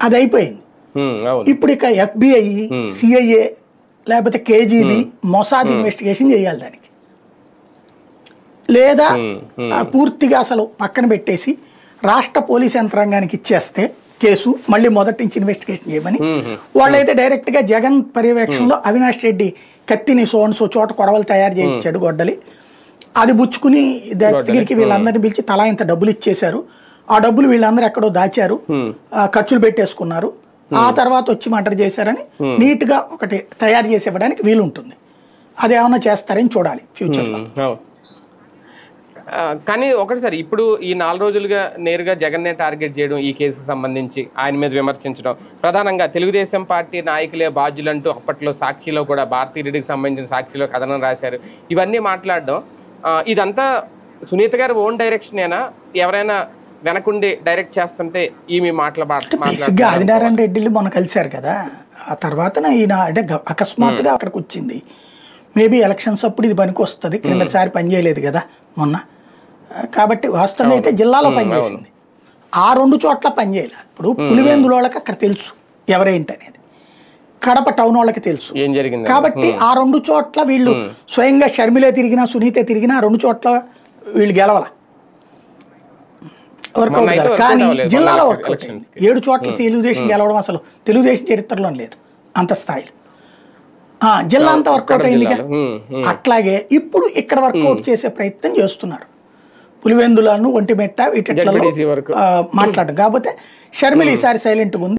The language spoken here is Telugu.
అది అయిపోయింది. ఇప్పుడు ఇక FBI, CIA లేకపోతే KGB, మొసాద్ ఇన్వెస్టిగేషన్ చేయాలి దానికి. లేదా పూర్తిగా అసలు పక్కన పెట్టేసి రాష్ట్ర పోలీస్ యంత్రాంగానికి ఇచ్చేస్తే కేసు మళ్ళీ మొదటి నుంచి ఇన్వెస్టిగేషన్ చేయమని, వాళ్ళైతే డైరెక్ట్గా జగన్ పర్యవేక్షణలో అవినాష్ రెడ్డి కత్తిని సో చోట కొడవలు తయారు చేయించాడు గొడ్డలి, అది బుచ్చుకుని దస్తగిరికి వీళ్ళందరినీ పిలిచి తలా ఇంత డబ్బులు ఇచ్చేశారు, ఆ డబ్బులు వీళ్ళందరూ ఎక్కడో దాచారు, ఖర్చులు పెట్టేసుకున్నారు, ఆ తర్వాత వచ్చి మర్డర్ చేశారని నీట్గా ఒకటి తయారు చేసి ఇవ్వడానికి వీలుంటుంది. అదేమన్నా చేస్తారని చూడాలి ఫ్యూచర్లో. కానీ ఒకటి సార్, ఇప్పుడు ఈ 4 రోజులుగా నేరుగా జగన్నే టార్గెట్ చేయడం, ఈ కేసుకు సంబంధించి ఆయన మీద విమర్శించడం, ప్రధానంగా తెలుగుదేశం పార్టీ నాయకులే బాధ్యులంటూ అప్పట్లో సాక్షిలో కూడా భారతీరెడ్డికి సంబంధించిన సాక్షిలో కథనం రాశారు, ఇవన్నీ మాట్లాడడం, ఇదంతా సునీత గారు ఓన్ డైరెక్షనేనా, ఎవరైనా వెనకుండి డైరెక్ట్ చేస్తుంటే ఈమె ఆదినారాయణ రెడ్డిలు మొన్న కలిశారు కదా, ఆ తర్వాత ఈయన అంటే అకస్మాత్తుగా అక్కడికి వచ్చింది. మేబీ ఎలక్షన్స్ అప్పుడు ఇది పనికి వస్తుంది, క్రిందసారి పనిచేయలేదు కదా మొన్న, కాబట్టి వాస్తవంగా అయితే జిల్లాలో పనిచేసింది, ఆ 2 చోట్ల పనిచేయాలి. ఇప్పుడు పులివెందుల వాళ్ళకి అక్కడ తెలుసు ఎవరేంటి అనేది, కడప టౌన్ వాళ్ళకి తెలుసు, కాబట్టి ఆ 2 చోట్ల వీళ్ళు స్వయంగా షర్మిలే తిరిగినా సునీతే తిరిగినా ఆ 2 చోట్ల వీళ్ళు గెలవాల, వర్కౌట్ కాదు. కానీ జిల్లాలో వర్కౌట్ అయింది. 7 చోట్ల తెలుగుదేశం గెలవడం అసలు తెలుగుదేశం చరిత్రలో లేదు అంత స్థాయిలో. జిల్లా అంతా వర్కౌట్ అయింది కదా, అట్లాగే ఇప్పుడు ఇక్కడ వర్కౌట్ చేసే ప్రయత్నం చేస్తున్నారు. పులివెందులను, ఒంటిమిట్ట వీటిలో మాట్లాడడం, కాకపోతే షర్మిల ఈసారి సైలెంట్గా ఉంది.